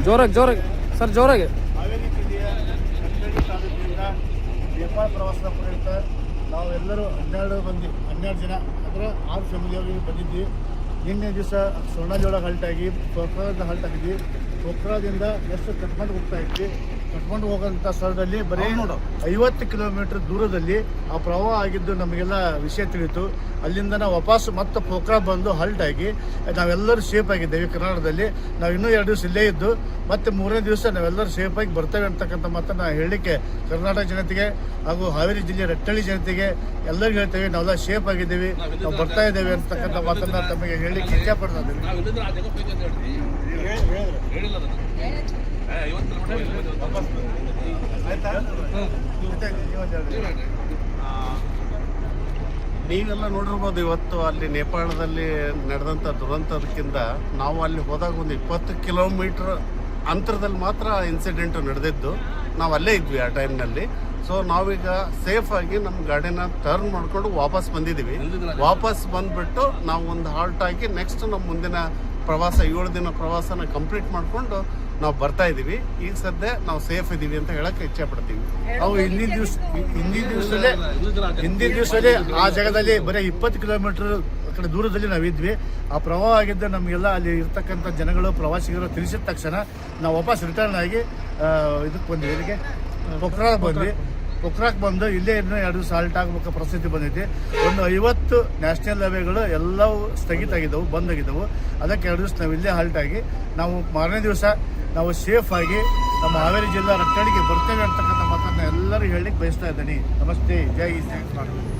ಜೋರಾಗಿ ಸರ್ ಜೋರಾಗಿ. ಹಾವೇರಿ ಜಿಲ್ಲೆಯ ಕಟ್ಟಡಿ ತಾಲೂಕಿನಿಂದ ನೇಪಾಳ ಪ್ರವಾಸದ ಪ್ರಯುಕ್ತ ನಾವೆಲ್ಲರೂ 12 ಜನ ಅಂದರೆ 6 ಫ್ಯಾಮಿಲಿಯವರು ಬಂದಿದ್ವಿ. ನಿನ್ನೆ ದಿವಸ ಸ್ವರ್ಣಜೋಳ ಹಾಲ್ಟಾಗಿ ಪೋಖ್ರಾದಿಂದ ಹಾಲ್ಟಾಗಿದ್ವಿ. ಪೋಖ್ರಾದಿಂದ ಎಷ್ಟು ಕಟ್ಕೊಂಡು ಹೋಗ್ತಾ ಇದ್ವಿ. ಕಟ್ಕೊಂಡು ಹೋಗೋಂಥ ಸ್ಥಳದಲ್ಲಿ ಬರೀ 50 ಕಿಲೋಮೀಟರ್ ದೂರದಲ್ಲಿ ಆ ಪ್ರವಾಹ ಆಗಿದ್ದು ನಮಗೆಲ್ಲ ವಿಷಯ ತಿಳಿಯಿತು. ಅಲ್ಲಿಂದ ನಾವು ವಾಪಸ್ ಮತ್ತೆ ಪೋಖ್ರಾ ಬಂದು ಹಾಲ್ಟಾಗಿ ನಾವೆಲ್ಲರೂ ಸೇಫ್ ಆಗಿದ್ದೇವೆ. ಕರ್ನಾಟಕದಲ್ಲಿ ನಾವು ಇನ್ನೂ 2 ದಿವಸ ಇಲ್ಲೇ ಇದ್ದು ಮತ್ತೆ 3ನೇ ದಿವಸ ನಾವೆಲ್ಲರೂ ಸೇಫಾಗಿ ಬರ್ತೇವೆ ಅಂತಕ್ಕಂಥ ಮಾತನ್ನು ಹೇಳಲಿಕ್ಕೆ ಕರ್ನಾಟಕ ಜನತೆಗೆ ಹಾಗೂ ಹಾವೇರಿ ಜಿಲ್ಲೆಯ ರಟ್ಟಳ್ಳಿ ಜನತೆಗೆ ಎಲ್ಲರಿಗೂ ಹೇಳ್ತೇವೆ. ನಾವೆಲ್ಲ ಸೇಫ್ ಆಗಿದ್ದೀವಿ, ನಾವು ಬರ್ತಾ ಇದ್ದೇವೆ ಅಂತಕ್ಕಂಥ ಮಾತನ್ನು ತಮಗೆ ಹೇಳಲಿಕ್ಕೆ ಇಚ್ಛೆಪಡ್ತಾ ಇದ್ದೇವೆ. ನೀವೆಲ್ಲ ನೋಡಿರ್ಬೋದು, ಇವತ್ತು ಅಲ್ಲಿ ನೇಪಾಳದಲ್ಲಿ ನಡೆದಂಥ ದುರಂತದಕ್ಕಿಂತ ನಾವು ಅಲ್ಲಿ ಹೋದಾಗ ಒಂದು 20 ಕಿಲೋಮೀಟ್ರ್ ಅಂತರದಲ್ಲಿ ಮಾತ್ರ ಇನ್ಸಿಡೆಂಟು ನಡೆದಿದ್ದು. ನಾವು ಅಲ್ಲೇ ಇದ್ವಿ ಆ ಟೈಮ್ನಲ್ಲಿ. ಸೊ ನಾವೀಗ ಸೇಫಾಗಿ ನಮ್ಮ ಗಾಡಿನ ಟರ್ನ್ ಮಾಡಿಕೊಂಡು ವಾಪಸ್ ಬಂದಿದ್ದೀವಿ. ವಾಪಸ್ ಬಂದುಬಿಟ್ಟು ನಾವು ಒಂದು ಹಾಲ್ಟ್ ಆಗಿ ನೆಕ್ಸ್ಟ್ ನಮ್ಮ ಮುಂದಿನ ಪ್ರವಾಸ 7 ದಿನ ಪ್ರವಾಸನ ಕಂಪ್ಲೀಟ್ ಮಾಡಿಕೊಂಡು ನಾವು ಬರ್ತಾ ಇದ್ದೀವಿ. ಈಗ ಸದ್ಯ ನಾವು ಸೇಫ್ ಇದ್ದೀವಿ ಅಂತ ಹೇಳಕ್ಕೆ ಇಚ್ಛೆ ಪಡ್ತೀವಿ. ನಾವು ಹಿಂದಿನ ದಿವಸದಲ್ಲೇ ಆ ಜಾಗದಲ್ಲಿ ಬರೀ 20 ಕಿಲೋಮೀಟರ್ ಕಡೆ ದೂರದಲ್ಲಿ ನಾವಿದ್ವಿ. ಆ ಪ್ರವಾಹ ಆಗಿದ್ದ ನಮಗೆಲ್ಲ ಅಲ್ಲಿ ಇರ್ತಕ್ಕಂಥ ಜನಗಳು ಪ್ರವಾಸಿಗರು ತಿಳಿಸಿದ ತಕ್ಷಣ ನಾವು ವಾಪಸ್ ರಿಟರ್ನ್ ಆಗಿ ಇದಕ್ಕೆ ಬಂದ್ವಿ. ಇದಕ್ಕೆ ಪೋಖ್ರಾಕ್ ಬಂದ್ವಿ. ಪೋಖ್ರಾಕ್ ಬಂದು ಇಲ್ಲೇ ಇನ್ನೂ 2 ದಿವಸ ಹಾಲ್ಟ್ ಆಗಬೇಕು ಪರಿಸ್ಥಿತಿ ಬಂದೈತಿ. ಒಂದು 50 ನ್ಯಾಷನಲ್ ಹೈವೇಗಳು ಎಲ್ಲವೂ ಸ್ಥಗಿತ ಆಗಿದ್ದವು, ಬಂದಾಗಿದ್ದವು. ಅದಕ್ಕೆ 2 ದಿವಸ ನಾವು ಇಲ್ಲೇ ಹಾಲ್ಟ್ ಆಗಿ ನಾವು ಮಾರನೇ ದಿವಸ ನಾವು ಸೇಫ್ ಆಗಿ ನಮ್ಮ ಹಾವೇರಿ ಜಿಲ್ಲಾ ರಟ್ಟಳಿಗೆ ಬರ್ತೇವೆ ಅಂತಕ್ಕಂಥ ಮಾತನ್ನು ಎಲ್ಲರೂ ಹೇಳಲಿಕ್ಕೆ ಬಯಸ್ತಾ ಇದ್ದೀನಿ. ನಮಸ್ತೆ, ಜೈ ಹಿಂದ್, ಥ್ಯಾಂಕ್ಸ್.